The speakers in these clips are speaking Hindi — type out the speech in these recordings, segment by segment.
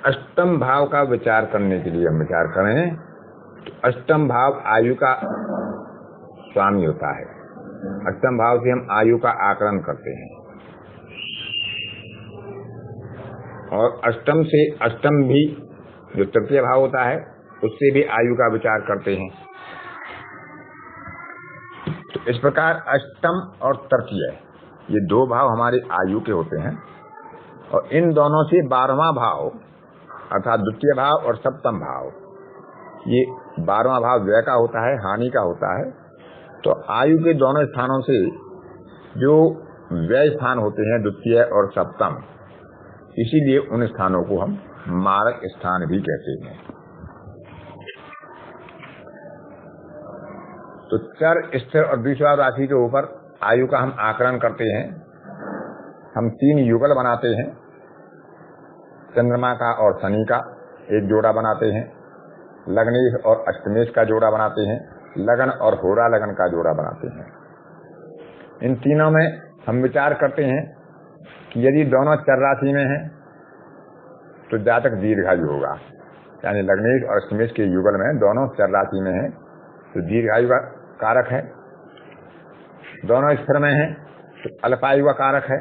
अष्टम भाव का विचार करने के लिए हम विचार करें तो अष्टम भाव आयु का स्वामी होता है। अष्टम भाव से हम आयु का आकलन करते हैं और अष्टम से अष्टम भी जो तृतीय भाव होता है उससे भी आयु का विचार करते हैं। तो इस प्रकार अष्टम और तृतीय ये दो भाव हमारे आयु के होते हैं और इन दोनों से 12वां भाव अर्थात द्वितीय भाव और सप्तम भाव, ये 12वां भाव व्यय का होता है, हानि का होता है। तो आयु के दोनों स्थानों से जो व्यय स्थान होते हैं द्वितीय और सप्तम, इसीलिए उन स्थानों को हम मारक स्थान भी कहते हैं। तो चर, स्थिर और द्विस्वार राशि के ऊपर आयु का हम आकलन करते हैं। हम 3 युगल बनाते हैं, चंद्रमा का और शनि का एक जोड़ा बनाते हैं, लग्नेश और अष्टमेश का जोड़ा बनाते हैं, लगन और होरा लगन का जोड़ा बनाते हैं। इन तीनों में हम विचार करते हैं कि यदि दोनों चर राशि में हैं तो जातक दीर्घायु होगा, यानी लग्नेश और अष्टमेश के युगल में दोनों चर राशि में हैं तो दीर्घायु का कारक है। दोनों स्थिर में हैं तो अल्पायु का कारक है।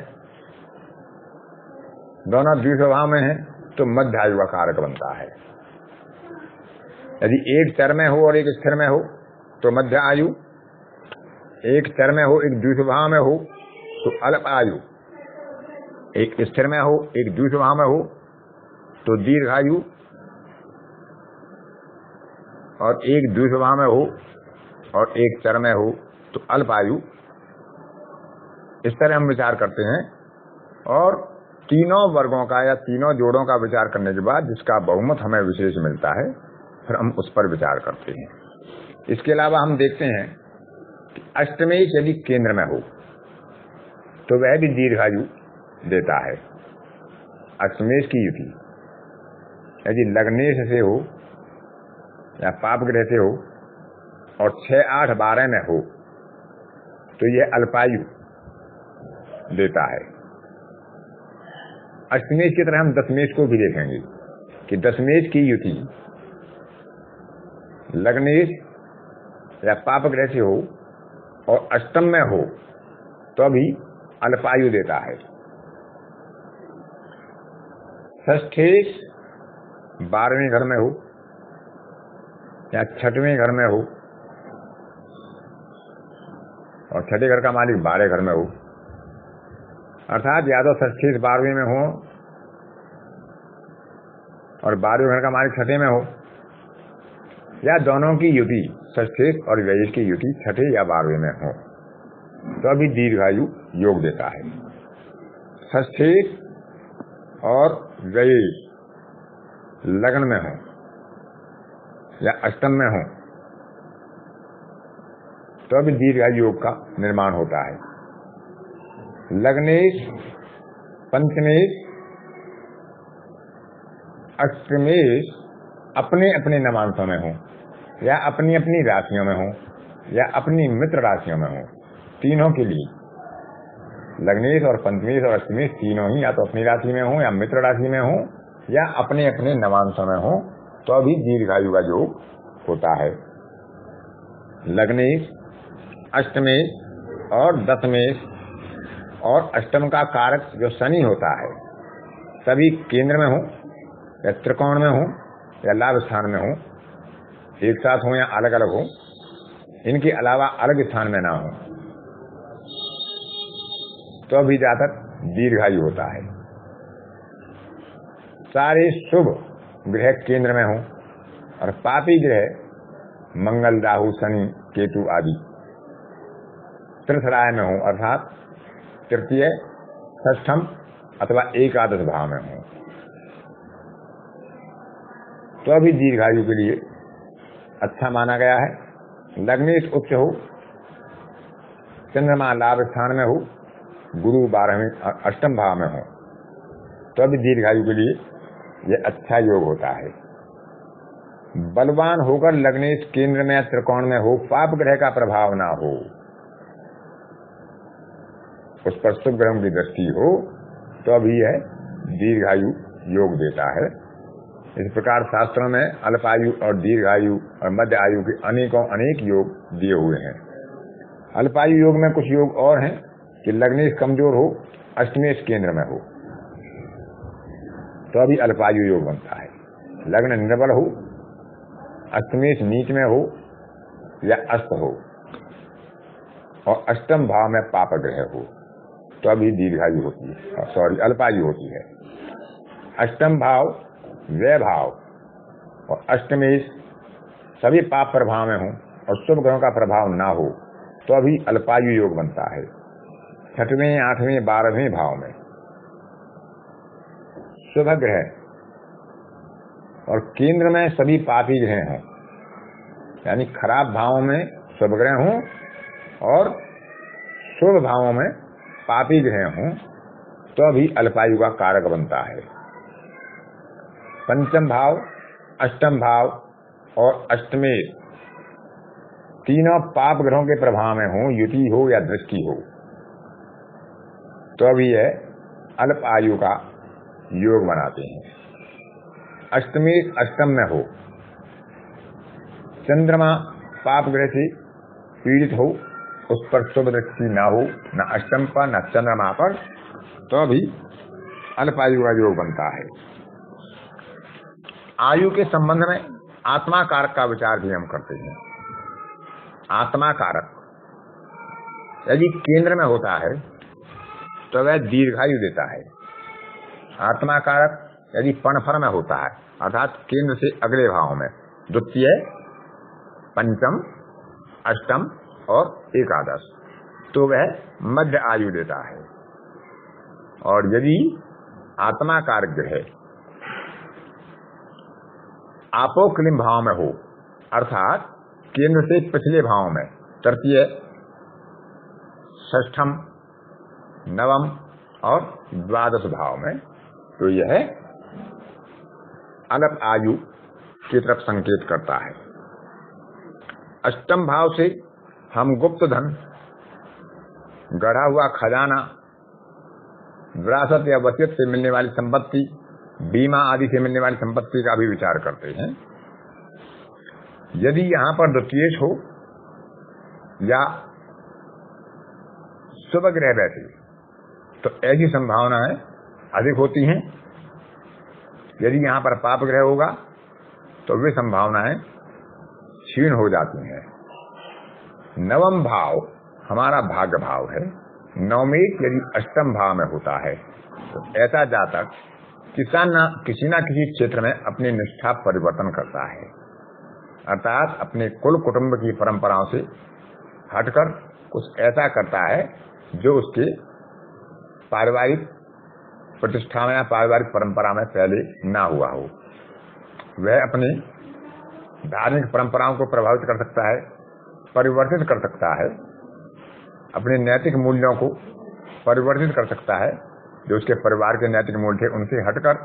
दोनों द्विस्वभाव में हैं तो मध्य आयु का कारक बनता है। यदि एक चर में हो और एक स्थिर में हो तो मध्य आयु, एक चर में हो एक द्विस्वभाव में हो तो अल्प आयु, एक स्थिर में हो एक द्विस्वभाव में हो तो दीर्घायु और एक द्विस्वभाव में हो और एक चर में हो तो अल्प आयु। इस तरह हम विचार करते हैं और तीनों वर्गों का या तीनों जोड़ों का विचार करने के बाद जिसका बहुमत हमें विशेष मिलता है फिर हम उस पर विचार करते हैं। इसके अलावा हम देखते हैं कि अष्टमेश यदि केंद्र में हो तो वह भी दीर्घायु देता है। अष्टमेश की युति यदि लग्नेश से हो या पाप ग्रह से हो और 6, 8, 12 में हो तो यह अल्पायु देता है। अष्टमेश की तरह हम दशमेश को भी देखेंगे कि दशमेश की युति लग्नेश या पाप ग्रह से हो और अष्टम में हो तो भी अल्पायु देता है। षष्ठेश 12वें घर में हो या 6वें घर में हो और 6ठे घर का मालिक 12 घर में हो, अर्थात या तो षष्ठेश 12वें में हो और 12वें घर का मालिक 6ठे में हो या दोनों की युति षष्ठेश और व्ययेश की युति 6ठे या 12वें में हो तो अभी दीर्घायु योग देता है। षष्ठेश और व्ययेश लगन में हो या अष्टम में हो तो अभी दीर्घायु योग का निर्माण होता है। लग्नेश, पंचमेश, अष्टमेश अपने अपने नवांशों में हो या अपनी अपनी राशियों में हो या अपनी मित्र राशियों में हो, तीनों के लिए लग्नेश और पंचमेश और अष्टमेश तीनों ही या तो अपनी राशि में हो या मित्र राशि में हो या अपने अपने नवांशों में हो तो अभी दीर्घायु का योग होता है। लग्नेश, अष्टमेश और दशमेश और अष्टम का कारक जो शनि होता है सभी केंद्र में हो या त्रिकोण में हो या लाभ स्थान में हो, एक साथ हो या अलग अलग हो, इनके अलावा अलग स्थान में ना हो तो अभी जातक दीर्घायु होता है। सारे शुभ ग्रह केंद्र में हो और पापी ग्रह मंगल, राहु, शनि, केतु आदि तीर्थराय में हो अर्थात तृतीय, षष्ठम अथवा एकादश भाव में हो तो अभी दीर्घायु के लिए अच्छा माना गया है। लग्नेश उच्च हो, चंद्रमा लाभ स्थान में हो, गुरु 12वें अष्टम भाव में हो तो अभी दीर्घायु के लिए यह अच्छा योग होता है। बलवान होकर लग्नेश केंद्र में या त्रिकोण में हो, पाप ग्रह का प्रभाव ना हो, उस पर शुभ ग्रहों की दृष्टि हो तो अभी यह दीर्घायु योग देता है। इस प्रकार शास्त्रों में अल्पायु और दीर्घायु और मध्य आयु के अनेक योग दिए हुए हैं। अल्पायु योग में कुछ योग और हैं कि लग्नेश कमजोर हो, अष्टमेश केंद्र में हो तो अभी अल्पायु योग बनता है। लग्न निर्बल हो, अष्टमेश नीच में हो या अस्त हो और अष्टम भाव में पाप ग्रह हो तो अभी दीर्घायु होती है, अल्पायु होती है। अष्टम भाव, व्यय भाव और अष्टमेश सभी पाप प्रभाव में हो और शुभ ग्रहों का प्रभाव ना हो तो अभी अल्पायु योग बनता है। छठवें, आठवें, 12वें भाव में शुभ ग्रह और केंद्र में सभी पापी ग्रह हों, यानी खराब भावों में शुभ ग्रह हों और शुभ भावों में पापी ग्रह हों तो अभी अल्पायु का कारक बनता है। पंचम भाव, अष्टम भाव और अष्टमेश तीनों पाप ग्रहों के प्रभाव में हो, युति हो या दृष्टि हो तो अभी यह अल्प आयु का योग बनाते हैं। अष्टमेश अष्टम में हो, चंद्रमा पाप ग्रह से पीड़ित हो, उस पर शुभ दृष्टि ना हो, न अष्टम पर न चंद्रमा पर तो अभी अल्पायु का योग बनता है। आयु के संबंध में आत्मा कारक का विचार भी हम करते हैं। आत्मा कारक यदि केंद्र में होता है तो वह दीर्घायु देता है। आत्मा कारक यदि पणफर में होता है अर्थात केंद्र से अगले भाव में, द्वितीय, पंचम, अष्टम और एकादश तो वह मध्य आयु देता है। और यदि आत्मा कारक ग्रह आपोक्लिम भाव में हो अर्थात केंद्र से पिछले भाव में, तृतीय, षष्ठम, नवम और द्वादश भाव में तो यह अल्प आयु की तरफ संकेत करता है। अष्टम भाव से हम गुप्त धन, गढ़ा हुआ खजाना, विरासत या वसीयत से मिलने वाली संपत्ति, बीमा आदि से मिलने वाली संपत्ति का भी विचार करते हैं। यदि यहां पर द्वितीयेश हो या शुभ ग्रह बैठे तो ऐसी संभावनाएं अधिक होती हैं। यदि यहां पर पाप ग्रह होगा तो वे संभावनाएं क्षीण हो जाती हैं। नवम भाव हमारा भाग्य भाव है। नवमेश यदि अष्टम भाव में होता है तो ऐसा जातक किसी न किसी क्षेत्र में अपनी निष्ठा परिवर्तन करता है, अर्थात अपने कुल कुटुंब की परंपराओं से हटकर कुछ ऐसा करता है जो उसके पारिवारिक प्रतिष्ठा में या पारिवारिक परंपरा में पहले ना हुआ हो। वह अपनी धार्मिक परंपराओं को प्रभावित कर सकता है, परिवर्तित कर सकता है, अपने नैतिक मूल्यों को परिवर्तित कर सकता है। जो उसके परिवार के नैतिक मूल्य थे उनसे हटकर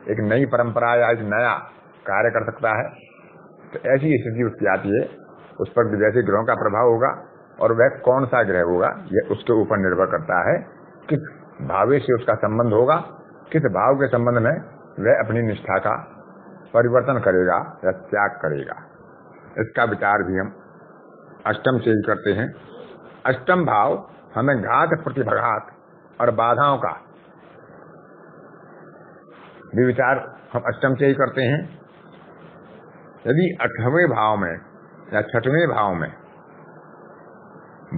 एक नई परंपरा या एक नया कार्य कर सकता है। तो ऐसी स्थिति उसकी आती है। उस पर जैसे ग्रहों का प्रभाव होगा और वह कौन सा ग्रह होगा यह उसके ऊपर निर्भर करता है। किस भाव से उसका संबंध होगा, किस भाव के संबंध में वह अपनी निष्ठा का परिवर्तन करेगा या त्याग करेगा, इसका विचार भी हम अष्टम से ही करते हैं। अष्टम भाव हमें घात, प्रतिघात और बाधाओं का भी विचार हम अष्टम से ही करते हैं। यदि 8वें भाव में या 6वें भाव में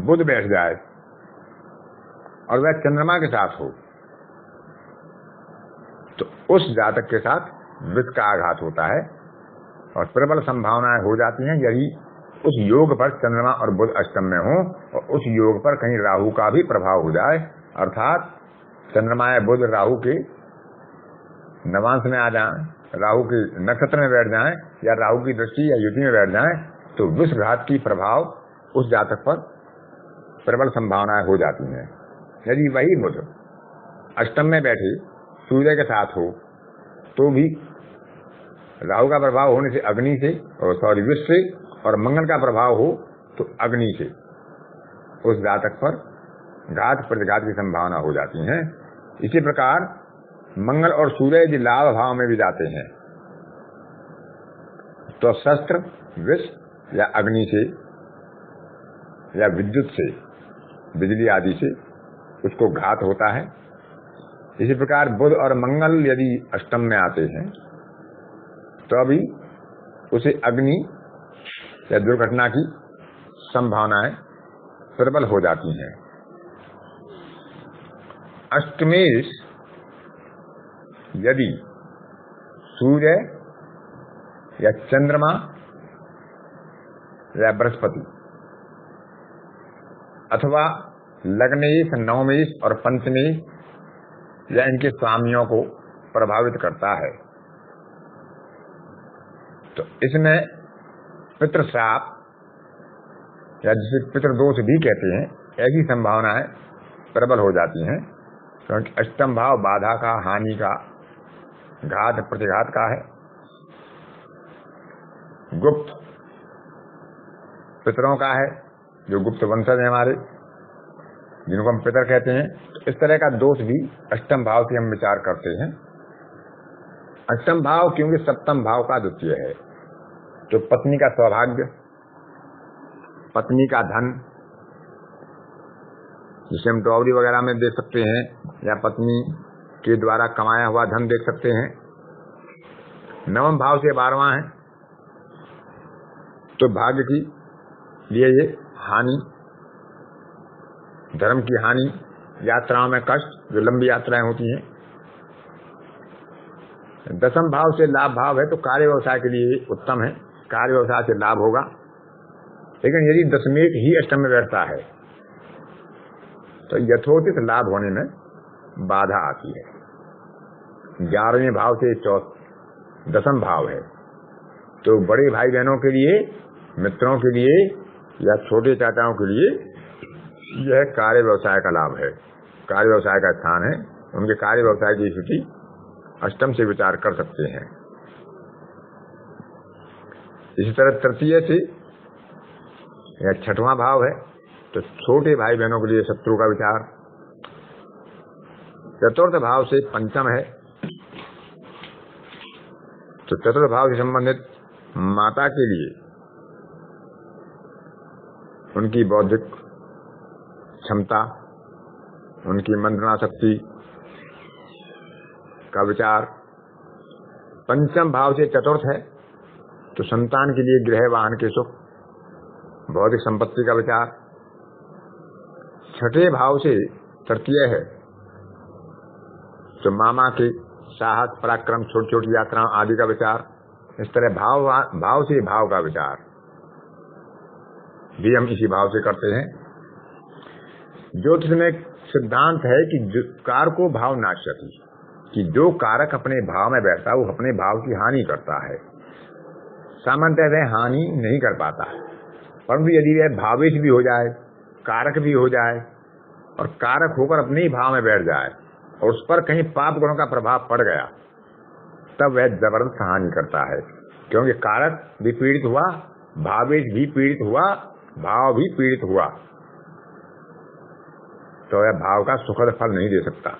बुध बैठ जाए और वह चंद्रमा के साथ हो तो उस जातक के साथ वित्त का आघात होता है और प्रबल संभावनाएं हो जाती हैं। यदि उस योग पर चंद्रमा और बुध अष्टम में हो और उस योग पर कहीं राहु का भी प्रभाव हो जाए, अर्थात चंद्रमा या बुध राहु के नवांश में आ जाए, राहु के नक्षत्र में बैठ जाए या राहु की दृष्टि या युति में बैठ जाए तो विषघात की प्रभाव उस जातक पर प्रबल संभावनाएं हो जाती हैं। यदि वही बुध अष्टम में बैठे सूर्य के साथ हो तो भी राहु का प्रभाव होने से अग्नि से विष से और मंगल का प्रभाव हो तो अग्नि से उस जातक पर घात प्रतिघात की संभावना हो जाती है। इसी प्रकार मंगल और सूर्य यदि लाभ भाव में भी जाते हैं तो शस्त्र, विष या अग्नि से या विद्युत से, बिजली आदि से उसको घात होता है। इसी प्रकार बुध और मंगल यदि अष्टम में आते हैं तो अभी उसे अग्नि या दुर्घटना की संभावनाएं प्रबल हो जाती हैं। अष्टमेश यदि सूर्य या चंद्रमा या बृहस्पति अथवा लग्नेश, नवमेश और पंचमेश या इनके स्वामियों को प्रभावित करता है तो इसमें पितृश्राप या जिसे पितृदोष भी कहते हैं, ऐसी संभावनाएं प्रबल हो जाती हैं, क्योंकि अष्टम भाव बाधा का, हानि का, घात प्रतिघात का है। गुप्त पितरों का है, जो गुप्त वंशज है हमारे, जिनको हम पितर कहते हैं। तो इस तरह का दोष भी अष्टम भाव से हम विचार करते हैं। अष्टम भाव क्योंकि सप्तम भाव का द्वितीय है, तो पत्नी का सौभाग्य, पत्नी का धन, जिसे हम डॉवरी वगैरह में देख सकते हैं, या पत्नी के द्वारा कमाया हुआ धन देख सकते हैं। नवम भाव से 12वां है, तो भाग्य की लिए ये हानि, धर्म की हानि, यात्राओं में कष्ट, जो लंबी यात्राएं होती हैं। दसम भाव से लाभ भाव है, तो कार्य व्यवसाय के लिए उत्तम है, कार्य व्यवसाय से लाभ होगा। लेकिन यदि दशमेश ही अष्टम में बैठता है तो यथोचित लाभ होने में बाधा आती है। 11वें भाव से दसम भाव है, तो बड़े भाई बहनों के लिए, मित्रों के लिए या छोटे चाचाओं के लिए यह कार्य व्यवसाय का लाभ है, कार्य व्यवसाय का स्थान है। उनके कार्य व्यवसाय की स्थिति अष्टम से विचार कर सकते हैं। इसी तरह तृतीय से या 6वां भाव है, तो छोटे भाई बहनों के लिए शत्रु का विचार। चतुर्थ भाव से पंचम है, तो चतुर्थ भाव से संबंधित माता के लिए उनकी बौद्धिक क्षमता, उनकी मंत्रणा शक्ति का विचार। पंचम भाव से चतुर्थ है, तो संतान के लिए गृह वाहन के सुख, भौतिक संपत्ति का विचार। 6ठे भाव से तृतीय है, तो मामा के साहस, पराक्रम, छोटी छोटी यात्राओं आदि का विचार। इस तरह भाव से भाव का विचार भी हम इसी भाव से करते हैं। ज्योतिष में एक सिद्धांत है कि कारको भाव नाश्यति, कि जो कारक अपने भाव में बैठता है वो अपने भाव की हानि करता है। सामान्यतः वह हानि नहीं कर पाता, परंतु यदि वह भावेश भी हो जाए, कारक भी हो जाए और कारक होकर अपने ही भाव में बैठ जाए और उस पर कहीं पाप गुणों का प्रभाव पड़ गया, तब वह जबरदस्त हानि करता है। क्योंकि कारक भी पीड़ित हुआ, भावेश भी पीड़ित हुआ, भाव भी पीड़ित हुआ, तो वह भाव का सुखद फल नहीं दे सकता।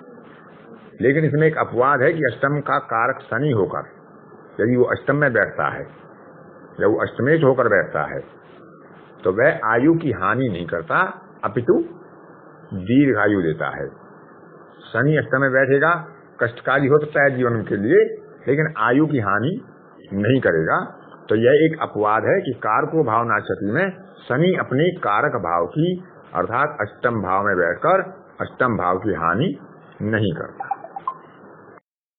लेकिन इसमें एक अपवाद है कि अष्टम का कारक शनि होकर यदि वो अष्टम में बैठता है, जब वो अष्टमेश होकर बैठता है, तो वह आयु की हानि नहीं करता, अपितु दीर्घायु देता है। शनि अष्टम में बैठेगा, कष्टकारी हो सकता है जीवन के लिए, लेकिन आयु की हानि नहीं करेगा। तो यह एक अपवाद है कि कारको भाव नाशति में शनि अपने कारक भाव की, अर्थात अष्टम भाव में बैठकर अष्टम भाव की हानि नहीं करता।